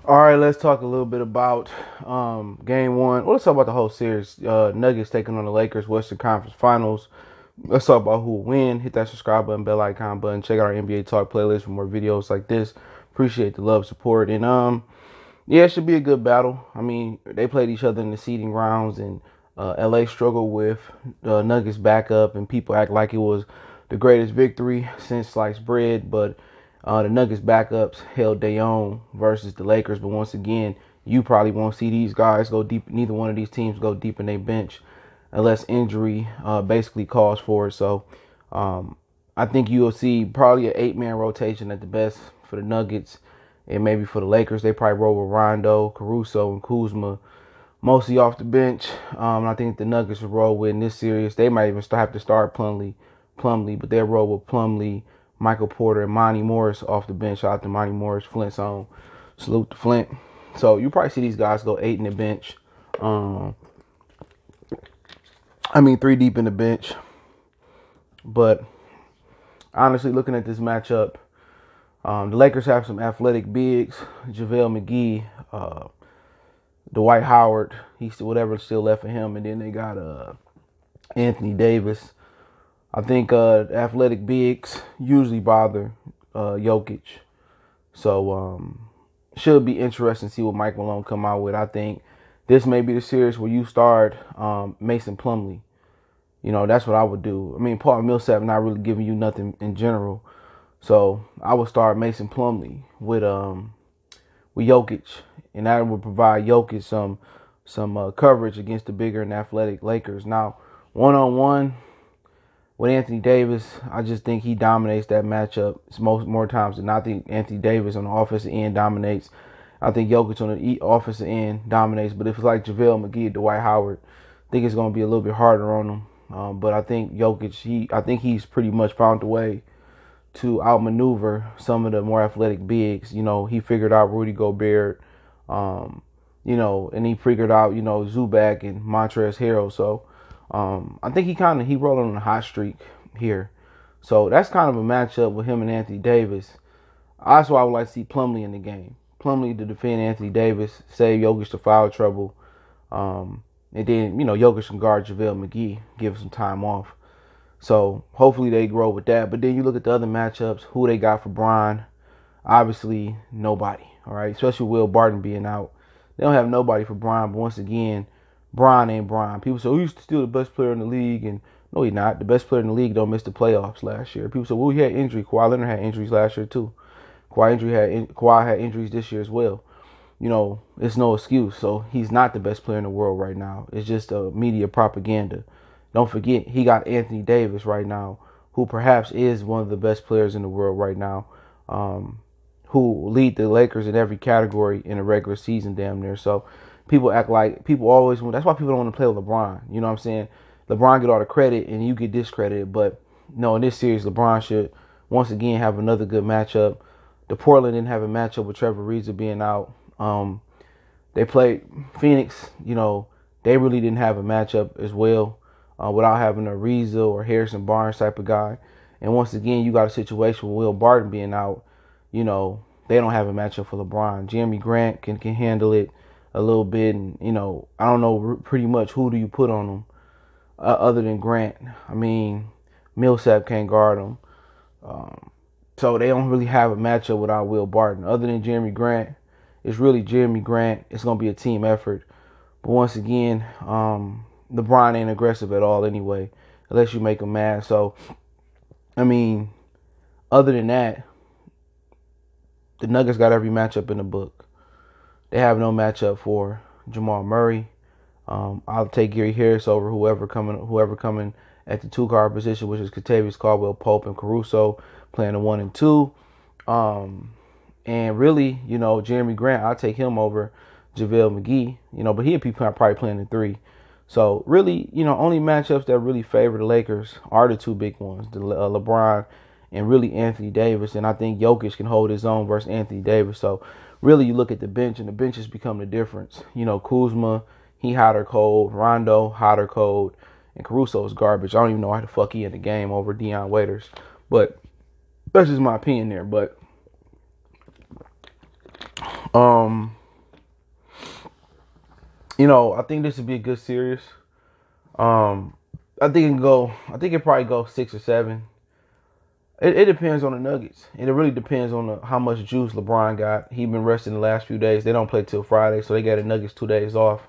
All right, let's talk a little bit about game one. Well, let's talk about the whole series. Nuggets taking on the Lakers, Western Conference Finals. Let's talk about who will win. Hit that subscribe button, bell icon button. Check out our NBA Talk playlist for more videos like this. Appreciate the love, support, and yeah, it should be a good battle. I mean, they played each other in the seeding rounds, and LA struggled with the Nuggets backup, and people act like it was the greatest victory since sliced bread, but the Nuggets backups held their own versus the Lakers. But once again, you probably won't see these guys go deep. Neither one of these teams go deep in their bench unless injury basically calls for it. So I think you'll see probably an 8-man rotation at the best for the Nuggets, and maybe for the Lakers, they probably roll with Rondo, Caruso, and Kuzma mostly off the bench. I think the Nuggets will roll with in this series. They might even have to start Plumlee, but they'll roll with Plumlee, Michael Porter, and Monty Morris off the bench. Shout out to Monty Morris, Flint's own. Salute to Flint. So you probably see these guys go 8 in the bench. I mean 3 deep in the bench. But honestly, looking at this matchup, the Lakers have some athletic bigs. JaVale McGee, Dwight Howard, he's whatever's still left of him, and then they got Anthony Davis. I think athletic bigs usually bother Jokic, so should be interesting to see what Mike Malone come out with. I think this may be the series where you start Mason Plumlee. You know, that's what I would do. I mean, Paul Millsap not really giving you nothing in general, so I would start Mason Plumlee with Jokic, and that would provide Jokic some coverage against the bigger and athletic Lakers. Now, 1-on-1 with Anthony Davis, I just think he dominates that matchup more times than not. I think Anthony Davis on the offensive end dominates. I think Jokic on the offensive end dominates. But if it's like JaVale McGee, Dwight Howard, I think it's going to be a little bit harder on him. But I think Jokic, I think he's pretty much found a way to outmaneuver some of the more athletic bigs. You know, he figured out Rudy Gobert, you know, and he figured out, you know, Zubac and Montrezl Harrell. So I think he rolled on a hot streak here. So that's kind of a matchup with him and Anthony Davis. That's why I would like to see Plumlee in the game. Plumlee to defend Anthony Davis, save Jokic to foul trouble. And then, you know, Jokic can guard JaVale McGee, give him some time off. So hopefully they grow with that. But then you look at the other matchups, who they got for Bron. Obviously, nobody. All right, especially Will Barton being out. They don't have nobody for Bron. But once again, Bron ain't Bron. People say, oh, he's still the best player in the league. And no, he's not. The best player in the league don't miss the playoffs last year. People say, well, he had injury. Kawhi Leonard had injuries last year too. Kawhi had injuries this year as well. You know, it's no excuse. So he's not the best player in the world right now. It's just media propaganda. Don't forget, he got Anthony Davis right now, who perhaps is one of the best players in the world right now, who lead the Lakers in every category in the regular season damn near. So people act like, people always, that's why people don't want to play with LeBron. You know what I'm saying? LeBron get all the credit and you get discredited. But no, in this series, LeBron should once again have another good matchup. The Portland didn't have a matchup with Trevor Ariza being out. They played Phoenix, you know, they really didn't have a matchup as well. Without having a Ariza or Harrison Barnes type of guy. And once again, you got a situation with Will Barton being out. You know, they don't have a matchup for LeBron. Jeremy Grant can handle it a little bit. And, you know, I don't know pretty much who do you put on him other than Grant. I mean, Millsap can't guard him. So they don't really have a matchup without Will Barton. Other than Jeremy Grant, it's really Jeremy Grant. It's going to be a team effort. But once again, LeBron ain't aggressive at all anyway, unless you make him mad. So, I mean, other than that, the Nuggets got every matchup in the book. They have no matchup for Jamal Murray. I'll take Gary Harris over whoever coming at the 2-guard position, which is Kentavious Caldwell Pope and Caruso playing the 1 and 2. And really, you know, Jeremy Grant, I'll take him over JaVale McGee. You know, but he'll be probably playing the 3. So really, you know, only matchups that really favor the Lakers are the 2 big ones, the LeBron and really Anthony Davis. And I think Jokic can hold his own versus Anthony Davis. So really, you look at the bench, and the bench has become the difference. You know, Kuzma, he hot or cold. Rondo, hot or cold. And Caruso is garbage. I don't even know how the fuck he in the game over Dion Waiters. But that's just my opinion there. But I think this would be a good series. Um, I think it can go. I think it probably go 6 or 7. It depends on the Nuggets, and it really depends on how much juice LeBron got. He been resting the last few days. They don't play till Friday, so they got the Nuggets 2 days off.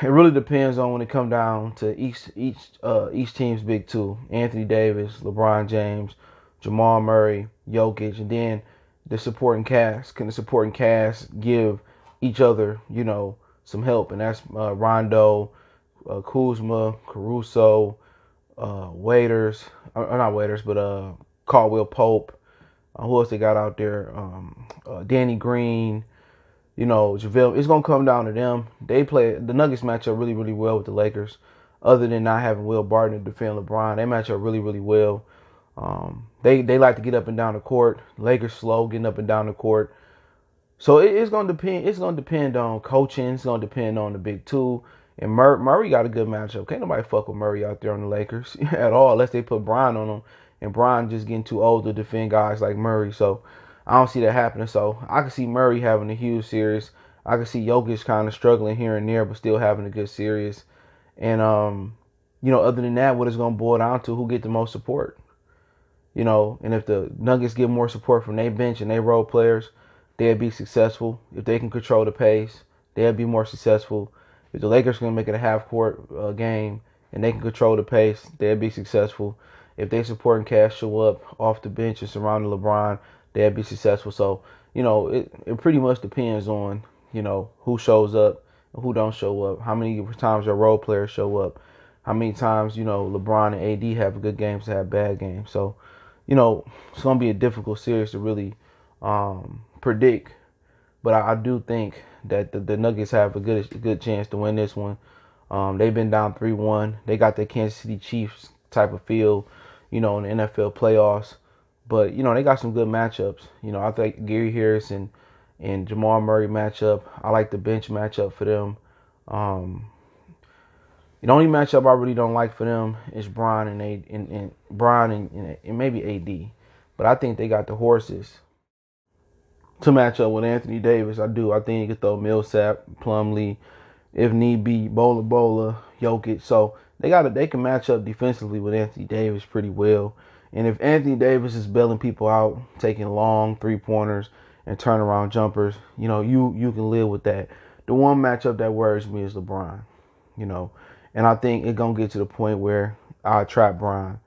It really depends on when it come down to each team's big two: Anthony Davis, LeBron James, Jamal Murray, Jokic, and then the supporting cast. Can the supporting cast give each other, some help? And that's Rondo, Kuzma, Caruso, Waiters, not Waiters, but Caldwell Pope. Who else they got out there? Danny Green. JaVale. It's gonna come down to them. The Nuggets match up really, really well with the Lakers. Other than not having Will Barton to defend LeBron, they match up really, really well. They like to get up and down the court. Lakers slow getting up and down the court. So it's gonna depend. It's gonna depend on coaching. It's gonna depend on the big two. And Murray got a good matchup. Can't nobody fuck with Murray out there on the Lakers at all, unless they put Bron on him. And Bron just getting too old to defend guys like Murray. So I don't see that happening. So I can see Murray having a huge series. I can see Jokic kind of struggling here and there, but still having a good series. And other than that, what it's gonna boil down to, who get the most support. And if the Nuggets get more support from their bench and their role players, they'll be successful. If they can control the pace, they'll be more successful. If the Lakers can make it a half-court game and they can control the pace, they'll be successful. If they supporting cast show up off the bench and surrounding LeBron, they'll be successful. So, it pretty much depends on, who shows up and who don't show up. How many times your role players show up. How many times, LeBron and AD have good games to have bad games. So, it's going to be a difficult series to really predict. But I do think that the Nuggets have a good chance to win this one. They've been down 3-1. They got the Kansas City Chiefs type of feel, in the NFL playoffs. But, they got some good matchups. I think Gary Harris and Jamal Murray matchup. I like the bench matchup for them. The only matchup I really don't like for them is Bron and maybe AD. But I think they got the horses to match up with Anthony Davis. I do. I think he could throw Millsap, Plumlee, if need be, Bola, Jokic. So they can match up defensively with Anthony Davis pretty well. And if Anthony Davis is bailing people out, taking long 3-pointers and turnaround jumpers, you can live with that. The one matchup that worries me is LeBron. And I think it's gonna get to the point where I trap Bron.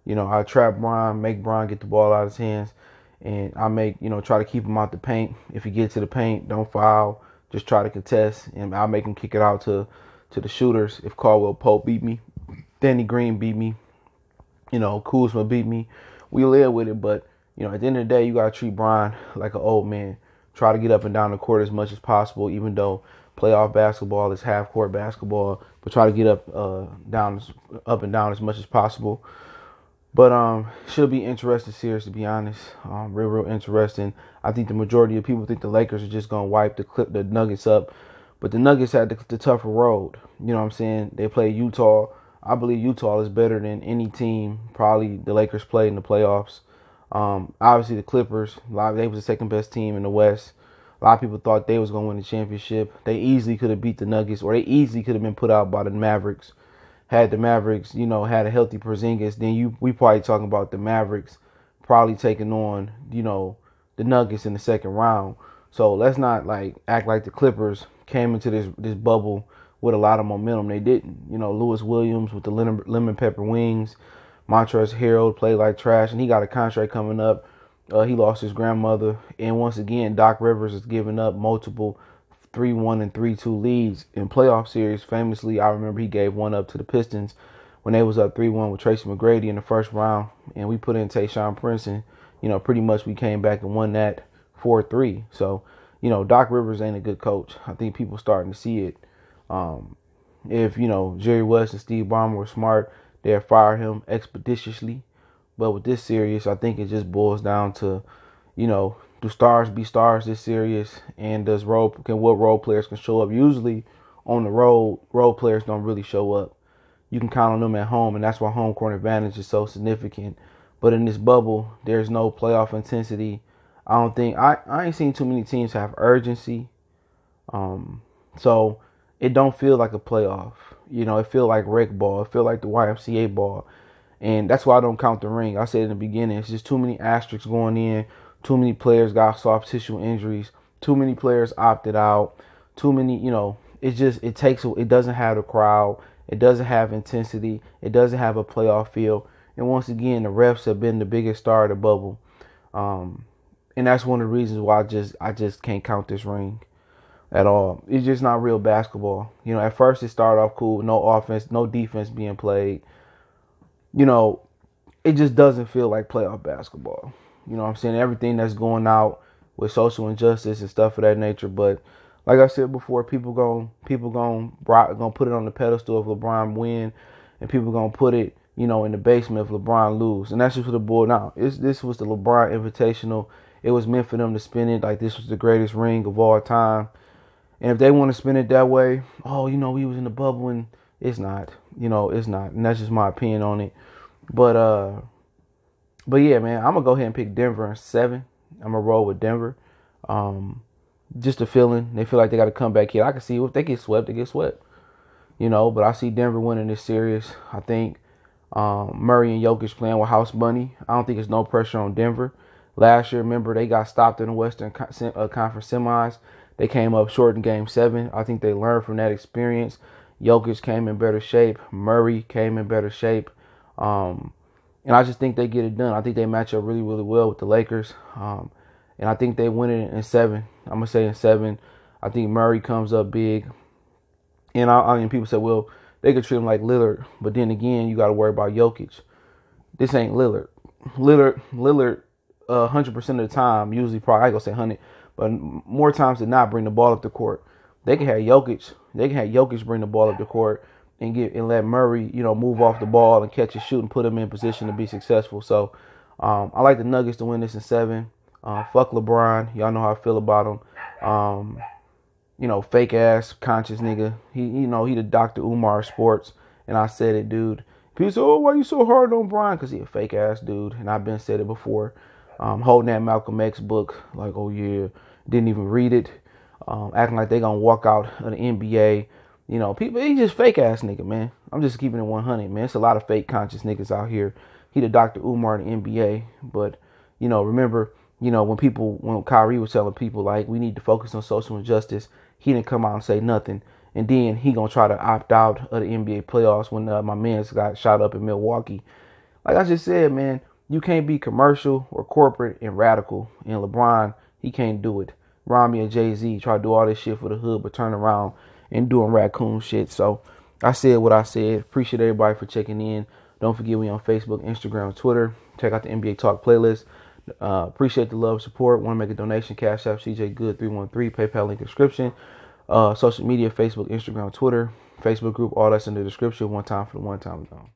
I trap Bron, make Bron get the ball out of his hands. And I try to keep him out the paint. If he gets to the paint, don't foul. Just try to contest. And I'll make him kick it out to the shooters. If Caldwell Pope beat me, Danny Green beat me, Kuzma beat me, we live with it. But, at the end of the day, you got to treat Bron like an old man. Try to get up and down the court as much as possible, even though playoff basketball is half-court basketball. But try to get up and down as much as possible. But should be interesting series, to be honest. Real interesting. I think the majority of people think the Lakers are just gonna wipe the Nuggets up, but the Nuggets had the tougher road. You know what I'm saying? They play Utah. I believe Utah is better than any team probably the Lakers played in the playoffs. Obviously the Clippers, they was the second best team in the West. A lot of people thought they was gonna win the championship. They easily could have beat the Nuggets, or they easily could have been put out by the Mavericks. Had the Mavericks, had a healthy Porzingis, then we probably talking about the Mavericks probably taking on, the Nuggets in the second round. So let's not act like the Clippers came into this bubble with a lot of momentum. They didn't. Lewis Williams with the lemon pepper wings, Montrezl Harrell played like trash, and he got a contract coming up. He lost his grandmother, and once again, Doc Rivers is giving up multiple 3-1 and 3-2 leads in playoff series. Famously, I remember he gave one up to the Pistons when they was up 3-1 with Tracy McGrady in the first round, and we put in Tayshaun Prince, and pretty much we came back and won that 4-3. So, Doc Rivers ain't a good coach. I think people starting to see it. If Jerry West and Steve Ballmer were smart, they'd fire him expeditiously. But with this series, I think it just boils down to, do stars be stars this series, and what role players can show up? Usually on the road, role players don't really show up. You can count on them at home, and that's why home court advantage is so significant. But in this bubble, there's no playoff intensity. I don't think I ain't seen too many teams have urgency. So it don't feel like a playoff. It feel like rec ball. It feel like the YMCA ball. And that's why I don't count the ring. I said in the beginning, it's just too many asterisks going in. Too many players got soft tissue injuries. Too many players opted out. Too many, it doesn't have the crowd. It doesn't have intensity. It doesn't have a playoff feel. And once again, the refs have been the biggest star of the bubble. And that's one of the reasons why I just can't count this ring at all. It's just not real basketball. At first it started off cool, no offense, no defense being played. It just doesn't feel like playoff basketball. What I'm saying? Everything that's going out with social injustice and stuff of that nature. But like I said before, people gonna put it on the pedestal if LeBron win, and people gonna put it, in the basement if LeBron lose. And that's just what the board now. This was the LeBron Invitational. It was meant for them to spin it like this was the greatest ring of all time. And if they want to spin it that way, we was in the bubble, and it's not. It's not. And that's just my opinion on it. But yeah, man, I'm gonna go ahead and pick Denver in 7. I'm gonna roll with Denver. Just a feeling. They feel like they got to come back here. I can see if they get swept, they get swept. But I see Denver winning this series. I think Murray and Jokic playing with house money. I don't think there's no pressure on Denver. Last year, remember, they got stopped in the Western Conference semis. They came up short in Game 7. I think they learned from that experience. Jokic came in better shape. Murray came in better shape. And I just think they get it done. I think they match up really, really well with the Lakers. And I think they win it in 7. I'm going to say in 7. I think Murray comes up big. And I mean, people say, well, they could treat him like Lillard. But then again, you got to worry about Jokic. This ain't Lillard. Lillard 100% of the time, usually probably, I ain't going to say 100, but more times than not, bring the ball up the court. They can have Jokic bring the ball up the court and let Murray, move off the ball and catch and shoot and put him in position to be successful. So I like the Nuggets to win this in 7. Fuck LeBron. Y'all know how I feel about him. Fake ass conscious nigga. He the Dr. Umar of sports. And I said it, dude. People say, oh, why you so hard on Brian? Because he a fake ass dude. And I've been said it before. Holding that Malcolm X book like, oh yeah, didn't even read it. Acting like they gonna walk out of the NBA. People, he just fake ass nigga, man. I'm just keeping it 100, man. It's a lot of fake conscious niggas out here. He the Dr. Umar in the NBA. But, remember, when Kyrie was telling people, like, we need to focus on social injustice, he didn't come out and say nothing. And then he gonna try to opt out of the NBA playoffs when my man's got shot up in Milwaukee. Like I just said, man, you can't be commercial or corporate and radical. And LeBron, he can't do it. Rami and Jay-Z try to do all this shit for the hood, but turn around and doing raccoon shit. So I said what I said. Appreciate everybody for checking in. Don't forget we on Facebook, Instagram, and Twitter. Check out the NBA Talk playlist. Appreciate the love, support. Want to make a donation? Cash App, CJ Good 313. PayPal link description. Social media, Facebook, Instagram, Twitter, Facebook group. All that's in the description. One time for the one time zone.